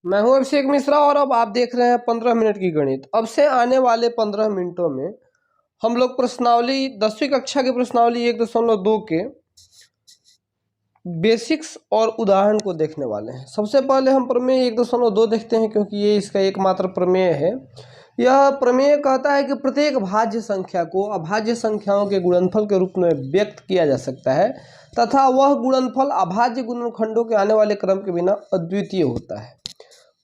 मैं हूं अभिषेक मिश्रा और अब आप देख रहे हैं 15 मिनट की गणित। अब से आने वाले 15 मिनटों में हम लोग प्रश्नावली 10वीं कक्षा की प्रश्नावली 1.2 के बेसिक्स और उदाहरण को देखने वाले हैं। सबसे पहले हम प्रमेय 1.2 देखते हैं, क्योंकि ये इसका एकमात्र प्रमेय है। यह प्रमेय कहता है कि प्रत्येक भाज्य संख्या को अभाज्य संख्याओं के गुणनफल के रूप में व्यक्त किया जा सकता है तथा वह गुणनफल अभाज्य गुणनखंडों के आने वाले क्रम के बिना अद्वितीय होता है।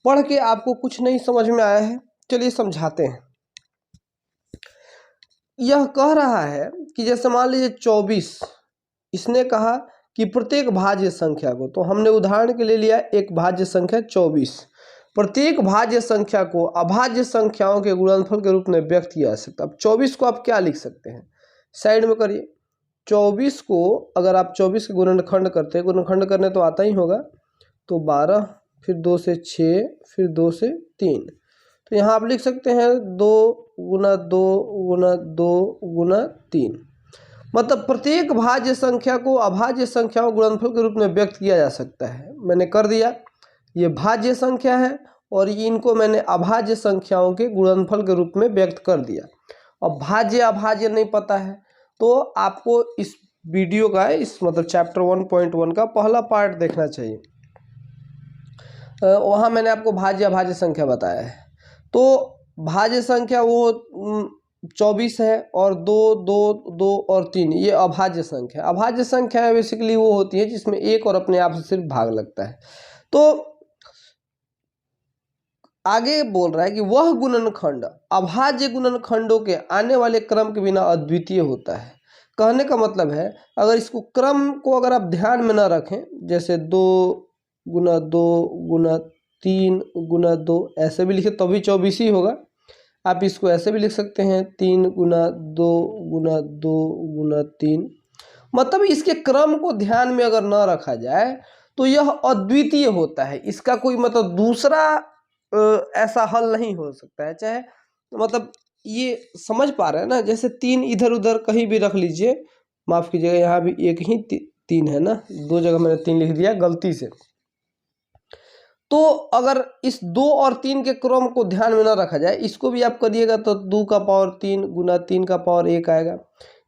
पढ़ के आपको कुछ नहीं समझ में आया है, चलिए समझाते हैं। यह कह रहा है कि जैसे मान लीजिए 24, इसने कहा कि प्रत्येक भाज्य संख्या को, तो हमने उदाहरण के लिए लिया एक भाज्य संख्या 24। प्रत्येक भाज्य संख्या को अभाज्य संख्याओं के गुणनफल के रूप में व्यक्त किया जा सकता है। अब 24 को आप क्या लिख सकते हैं, साइड में करिए। 24 को अगर आप 24 के गुणनखंड करते हैं, गुणनखंड करने तो आता ही होगा, तो 12, फिर 2 से 6, फिर 2 से 3, तो यहाँ आप लिख सकते हैं 2 गुना 2 गुना 2 गुना 3। मतलब प्रत्येक भाज्य संख्या को अभाज्य संख्याओं गुणनफल के रूप में व्यक्त किया जा सकता है। मैंने कर दिया, ये भाज्य संख्या है और इनको मैंने अभाज्य संख्याओं के गुणनफल के रूप में व्यक्त कर दिया। अब भाज्य अभाज्य नहीं पता है तो आपको इस वीडियो का, इस मतलब चैप्टर 1.1 का पहला पार्ट देखना चाहिए। वहाँ मैंने आपको भाज्य अभाज्य संख्या बताया है। तो भाज्य संख्या वो 24 है और 2 2 2 और 3 ये अभाज्य संख्या। अभाज्य संख्या बेसिकली वो होती है जिसमें एक और अपने आप से सिर्फ भाग लगता है। तो आगे बोल रहा है कि वह गुणनखंड अभाज्य गुणनखंडों के आने वाले क्रम के बिना अद्वितीय होता है। कहने का मतलब है, अगर इसको क्रम को अगर आप ध्यान में ना रखें, जैसे 2 गुना 2 गुना 3 गुना 2 ऐसे भी लिखे तभी 24 ही होगा। आप इसको ऐसे भी लिख सकते हैं 3 गुना 2 गुना 2 गुना 3। मतलब इसके क्रम को ध्यान में अगर ना रखा जाए तो यह अद्वितीय होता है। इसका कोई मतलब दूसरा ऐसा हल नहीं हो सकता है। चाहे मतलब ये समझ पा रहे हैं ना, जैसे 3 इधर उधर कहीं भी रख लीजिए, माफ़ कीजिएगा यहाँ भी एक ही 3 है ना, 2 जगह मैंने 3 लिख दिया गलती से। तो अगर इस 2 और 3 के क्रम को ध्यान में ना रखा जाए, इसको भी आप करिएगा तो 2 का पावर 3 गुना 3 का पावर 1 आएगा।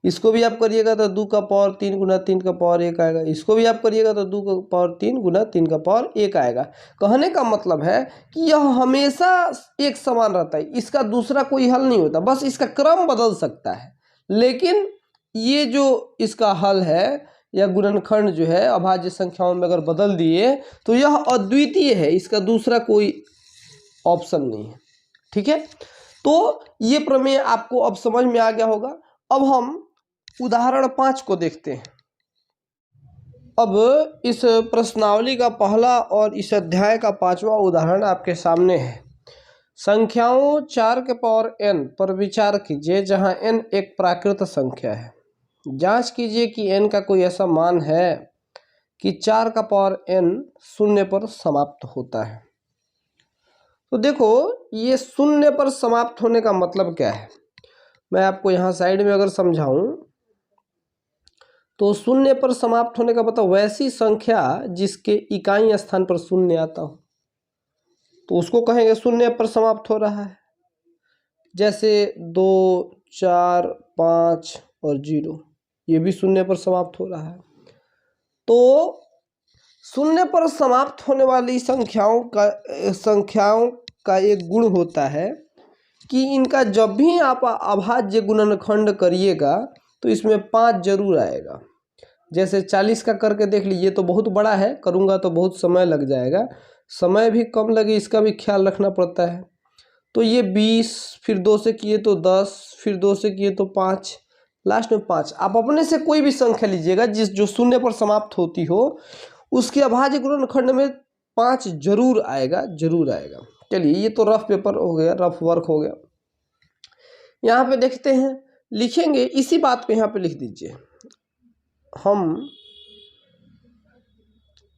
इसको भी आप करिएगा तो 2 का पावर 3 गुना 3 का पावर 1 आएगा। इसको भी आप करिएगा तो 2 का पावर 3 गुना 3 का पावर 1 आएगा। कहने का मतलब है कि यह हमेशा एक समान रहता है, इसका दूसरा कोई हल नहीं होता, बस इसका क्रम बदल सकता है। लेकिन ये जो इसका हल है या गुणनखंड जो है अभाज्य संख्याओं में अगर बदल दिए तो यह अद्वितीय है, इसका दूसरा कोई ऑप्शन नहीं है। ठीक है, तो ये प्रमेय आपको अब समझ में आ गया होगा। अब हम उदाहरण 5 को देखते हैं। अब इस प्रश्नावली का पहला और इस अध्याय का 5वां उदाहरण आपके सामने है। संख्याओं 4 के पावर n पर विचार कीजिए जहां n एक प्राकृत संख्या है। जांच कीजिए कि n का कोई ऐसा मान है कि 4 का पावर n शून्य पर समाप्त होता है। तो देखो, ये शून्य पर समाप्त होने का मतलब क्या है, मैं आपको यहाँ साइड में अगर समझाऊं तो शून्य पर समाप्त होने का मतलब वैसी संख्या जिसके इकाई स्थान पर शून्य आता हो तो उसको कहेंगे शून्य पर समाप्त हो रहा है। जैसे 2 4 5 और 0, ये भी शून्य पर समाप्त हो रहा है। तो शून्य पर समाप्त होने वाली संख्याओं का एक गुण होता है कि इनका जब भी आप अभाज्य गुणनखंड करिएगा तो इसमें 5 जरूर आएगा। जैसे 40 का करके देख लीजिए, तो बहुत बड़ा है, करूँगा तो बहुत समय लग जाएगा, समय भी कम लगे इसका भी ख्याल रखना पड़ता है। तो ये 20, फिर 2 से किए तो 10, फिर 2 से किए तो 5, लास्ट में 5। आप अपने से कोई भी संख्या लीजिएगा जो शून्य पर समाप्त होती हो, उसके अभाज्य गुणनखंड में 5 जरूर आएगा, जरूर आएगा। चलिए, ये तो रफ पेपर हो गया, रफ वर्क हो गया। यहाँ पे देखते हैं, लिखेंगे इसी बात पे यहाँ पे लिख दीजिए। हम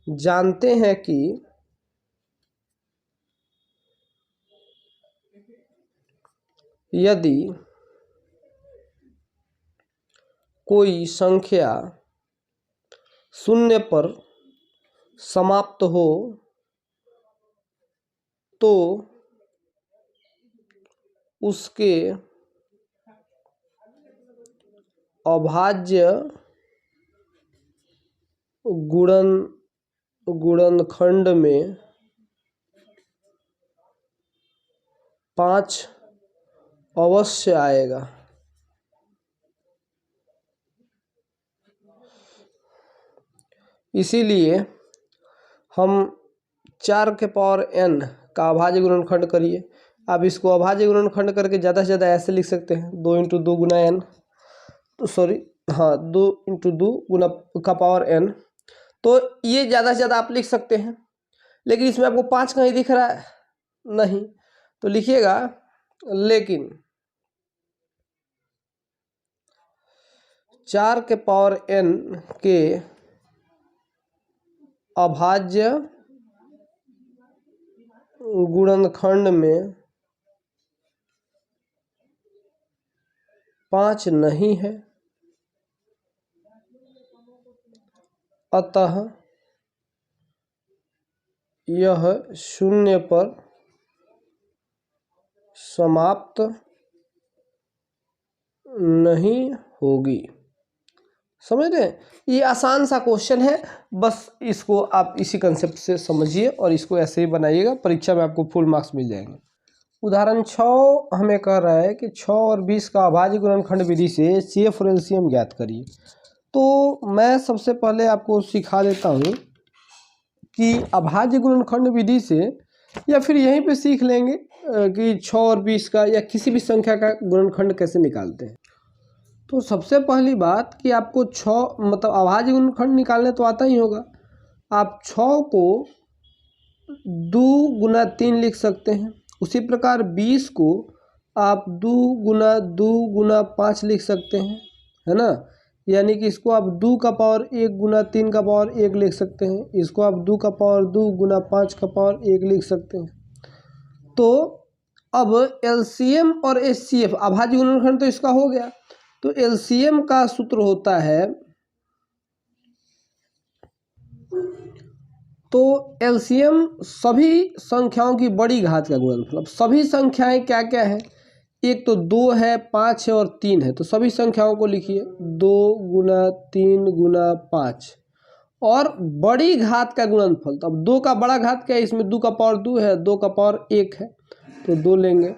जानते हैं कि यदि कोई संख्या शून्य पर समाप्त हो तो उसके अभाज्य गुणनखंड में 5 अवश्य आएगा। इसीलिए हम 4 के पावर n का अभाज्य गुणनखंड करिए। आप इसको अभाज्य गुणनखंड करके ज़्यादा से ज़्यादा ऐसे लिख सकते हैं 2 × 2 गुना n, तो सॉरी हाँ 2 × 2 गुना का पावर n। तो ये ज़्यादा से ज़्यादा आप लिख सकते हैं, लेकिन इसमें आपको 5 कहीं दिख रहा है नहीं, तो लिखिएगा लेकिन 4 के पावर n के अभाज्य गुणनखंड में 5 नहीं है, अतः यह 0 पर समाप्त नहीं होगी। समझ रहे हैं? ये आसान सा क्वेश्चन है, बस इसको आप इसी कंसेप्ट से समझिए और इसको ऐसे ही बनाइएगा, परीक्षा में आपको फुल मार्क्स मिल जाएंगे। उदाहरण 6 हमें कह रहा है कि 6 और 20 का अभाज्य गुणनखंड विधि से HCF और LCM ज्ञात करिए। तो मैं सबसे पहले आपको सिखा देता हूँ कि अभाज्य गुणनखंड विधि से, या फिर यहीं पे सीख लेंगे कि 6 और 20 का या किसी भी संख्या का गुणनखंड कैसे निकालते हैं। तो सबसे पहली बात कि आपको 6 मतलब अभाज्य गुणनखंड निकालने तो आता ही होगा। आप 6 को 2 गुना 3 लिख सकते हैं। उसी प्रकार 20 को आप 2 गुना 2 गुना 5 लिख सकते हैं, है ना। यानी कि इसको आप 2 का पावर 1 गुना 3 का पावर 1 लिख सकते हैं। इसको आप 2 का पावर 2 गुना 5 का पावर 1 लिख सकते हैं। तो अब LCM और HCF अभाज्य गुणनखंड तो इसका हो गया। तो LCM का सूत्र होता है, तो LCM सभी संख्याओं की बड़ी घात का गुणनफल। अब सभी संख्याएं क्या क्या है, एक तो 2 है, 5 है और 3 है। तो सभी संख्याओं को लिखिए 2 गुना 3 गुना 5 और बड़ी घात का गुणनफल। तो अब 2 का बड़ा घात क्या है, इसमें 2 का पावर 2 है, 2 का पावर 1 है तो 2 लेंगे।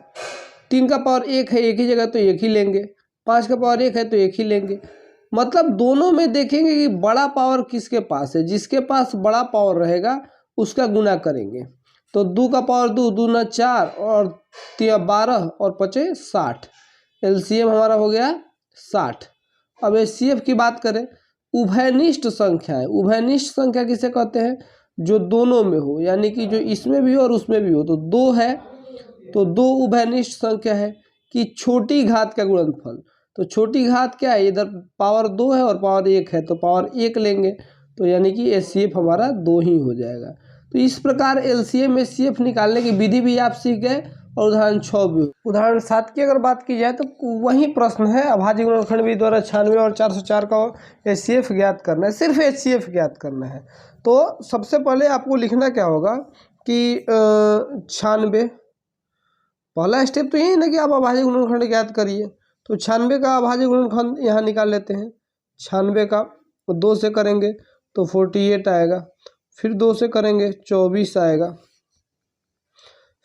3 का पावर 1 है एक ही जगह तो 1 ही लेंगे। 5 का पावर 1 है तो 1 ही लेंगे। मतलब दोनों में देखेंगे कि बड़ा पावर किसके पास है, जिसके पास बड़ा पावर रहेगा उसका गुना करेंगे। तो 2 का पावर 2 दूना 4 और 12 और 5 60। LCM हमारा हो गया 60। अब HCF की बात करें, उभयनिष्ठ संख्या है। उभयनिष्ठ संख्या किसे कहते हैं, जो दोनों में हो, यानी कि जो इसमें भी हो और उसमें भी हो। तो 2 है तो 2 उभयनिष्ठ संख्या है कि छोटी घात का गुणनफल। तो छोटी घात क्या है, इधर पावर 2 है और पावर 1 है तो पावर 1 लेंगे, तो यानी कि HCF हमारा 2 ही हो जाएगा। तो इस प्रकार LCM HCF निकालने की विधि भी आप सीख गए और उदाहरण 6 भी। उदाहरण 7 की अगर बात की जाए तो वही प्रश्न है, अभाज्य गुणनखंड विधि द्वारा 96 और 404 का HCF ज्ञात करना है, सिर्फ HCF ज्ञात करना है। तो सबसे पहले आपको लिखना क्या होगा कि 96, पहला स्टेप तो यही ना कि आप अभाज्य गुणनखंड ज्ञात करिए। तो 96 का अभाज्य गुणनखंड यहाँ निकाल लेते हैं। 96 का 2 से करेंगे तो 48 आएगा, फिर 2 से करेंगे 24 आएगा,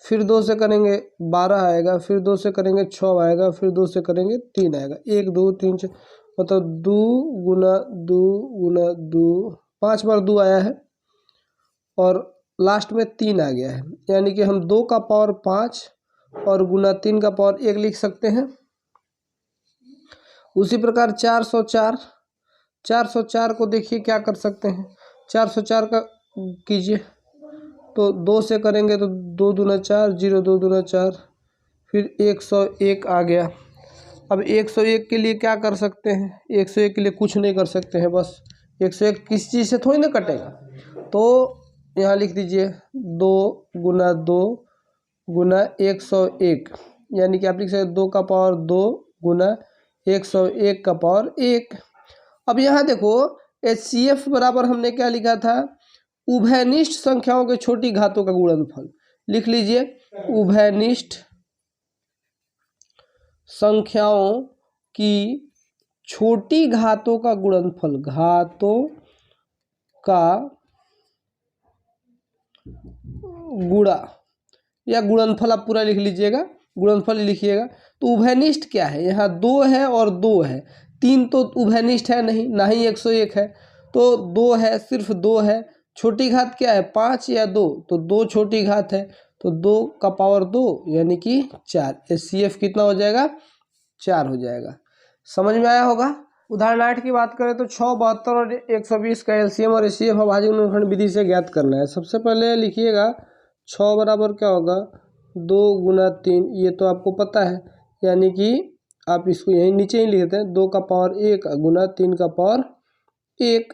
फिर 2 से करेंगे 12 आएगा, फिर 2 से करेंगे 6 आएगा, फिर 2 से करेंगे 3 आएगा। 1 2 3 4 मतलब 2 गुना 2 गुना 2, 5 बार 2 आया है और लास्ट में 3 आ गया है। यानी कि हम 2 का पावर 5 और गुना 3 का पावर 1 लिख सकते हैं। उसी प्रकार 404 को देखिए क्या कर सकते हैं। 404 का कीजिए तो 2 से करेंगे तो 2 दूना 4, 0 2 दूना 4, फिर 101 आ गया। अब 101 के लिए क्या कर सकते हैं, 101 के लिए कुछ नहीं कर सकते हैं, बस 101 किसी चीज़ से थोड़ी ना कटेगा। तो यहाँ लिख दीजिए 2 गुना 2 गुना 101, यानी कि आप लिख सकते 2 का पावर 2 गुना 101 का पावर 1। अब यहाँ देखो HCF बराबर हमने क्या लिखा था, उभयनिष्ठ संख्याओं के छोटी घातों का गुणनफल। लिख लीजिए उभयनिष्ठ संख्याओं की छोटी घातों का गुणनफल, घातों का गुणा या गुणनफल आप पूरा लिख लीजिएगा, गुणनफल लिखिएगा। तो उभयनिष्ठ क्या है, यहाँ 2 है और 2 है, 3 तो उभयनिष्ठ है नहीं, ना ही 101 है, तो 2 है, सिर्फ 2 है। छोटी घात क्या है 5 या 2, तो 2 छोटी घात है, तो 2 का पावर 2 यानी कि 4। HCF कितना हो जाएगा 4 हो जाएगा। समझ में आया होगा। उदाहरण 8 की बात करें तो 6, 72 और 120 का LCM और HCF अभाज्य गुणनखंड विधि से ज्ञात करना है। सबसे पहले लिखिएगा 6 बराबर क्या होगा 2 गुना 3, ये तो आपको पता है, यानी कि आप इसको यहीं नीचे ही लिखते हैं 2 का पावर 1 गुना 3 का पावर 1।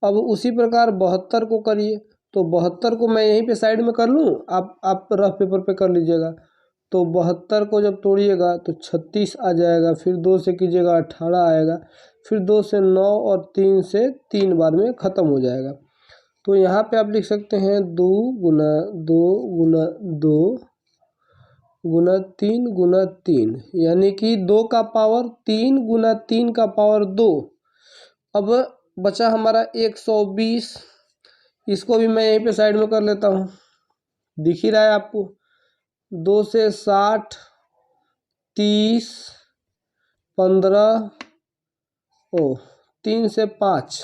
अब उसी प्रकार 72 को करिए, तो 72 को मैं यहीं पे साइड में कर लूँ, आप रफ पेपर पे कर लीजिएगा। तो 72 को जब तोड़िएगा तो 36 आ जाएगा, फिर 2 से कीजिएगा 18 आएगा, फिर 2 से 9 और 3 से 3 बार में ख़त्म हो जाएगा। तो यहाँ पे आप लिख सकते हैं 2 गुना 2 गुना 2 गुना 3 गुना 3, यानी कि 2 का पावर 3 गुना 3 का पावर 2। अब बचा हमारा 120, इसको भी मैं यहीं पे साइड में कर लेता हूँ, दिख ही रहा है आपको। 2 से 60, 30, 15, 3 से 5,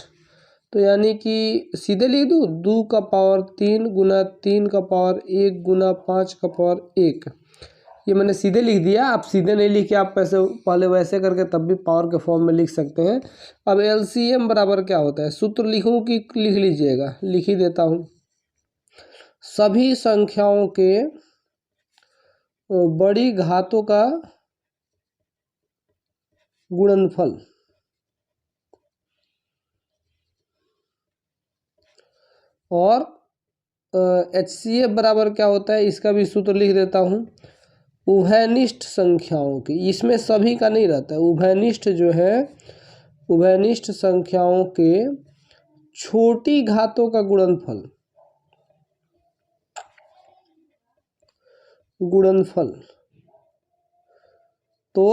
तो यानी कि सीधे लिख दूँ 2 का पावर 3 गुना 3 का पावर 1 गुना 5 का पावर 1। ये मैंने सीधे लिख दिया, आप सीधे नहीं लिखे, आप पैसे पहले वैसे करके तब भी पावर के फॉर्म में लिख सकते हैं। अब LCM बराबर क्या होता है, सूत्र लिखूं कि लिख लीजिएगा, लिख ही देता हूँ। सभी संख्याओं के बड़ी घातों का गुणनफल और HCF बराबर क्या होता है, इसका भी सूत्र लिख देता हूँ। उभयनिष्ठ संख्याओं की, इसमें सभी का नहीं रहता है, उभयनिष्ठ जो है, उभयनिष्ठ संख्याओं के छोटी घातों का गुणनफल, गुणनफल। तो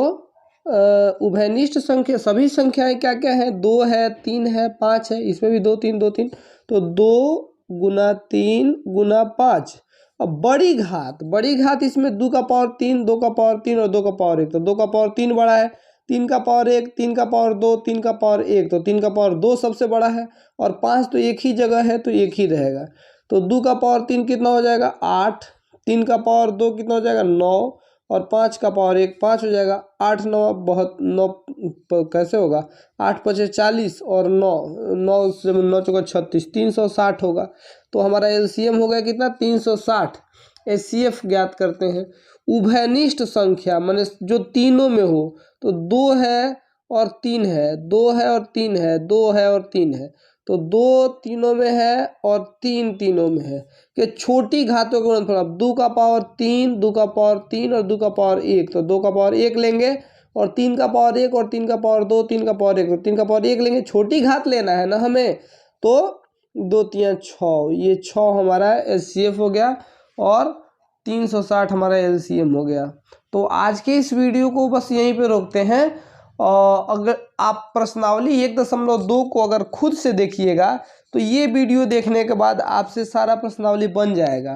उभयनिष्ठ संख्या, सभी संख्याएं क्या क्या है, 2 है, 3 है, 5 है, इसमें भी 2 3 2 3, तो 2 गुना 3 गुना 5। अब बड़ी घात इसमें 2 का पावर 3, 2 का पावर 3 और 2 का पावर 1, तो 2 का पावर 3 बड़ा है, 3 का पावर 1, 3 का पावर 2, 3 का पावर 1, तो 3 का पावर 2 सबसे बड़ा है, और 5 तो एक ही जगह है तो एक ही रहेगा। तो 2 का पावर 3 कितना हो जाएगा 8, 3 का पावर 2 कितना हो जाएगा 9, और 5 का पावर 1 5 हो जाएगा। 8 9 बहुत 9 कैसे होगा, 8 5 40 और 9 9 से 9 चौका 36, 360 होगा। तो हमारा LCM हो गया कितना 360। HCF ज्ञात करते हैं। उभयनिष्ठ संख्या माने जो तीनों में हो, तो 2 है और 3 है, 2 है और 3 है, 2 है और 3 है, तो 2 तीनों में है और 3 तीनों में है कि छोटी घातों का गुणनफल। 2 का पावर 3, 2 का पावर 3 और 2 का पावर 1, तो 2 का पावर 1 लेंगे, और 3 का पावर 1 और 3 का पावर 2, 3 का पावर 1, तो 3 का पावर 1 लेंगे, छोटी घात लेना है ना हमें, तो 2 3 6, ये 6 हमारा HCF हो गया और 360 हमारा LCM हो गया। तो आज के इस वीडियो को बस यहीं पे रोकते हैं। और अगर आप प्रश्नावली 1.2 को अगर खुद से देखिएगा तो ये वीडियो देखने के बाद आपसे सारा प्रश्नावली बन जाएगा,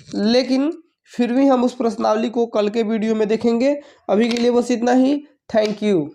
लेकिन फिर भी हम उस प्रश्नावली को कल के वीडियो में देखेंगे। अभी के लिए बस इतना ही। Thank you.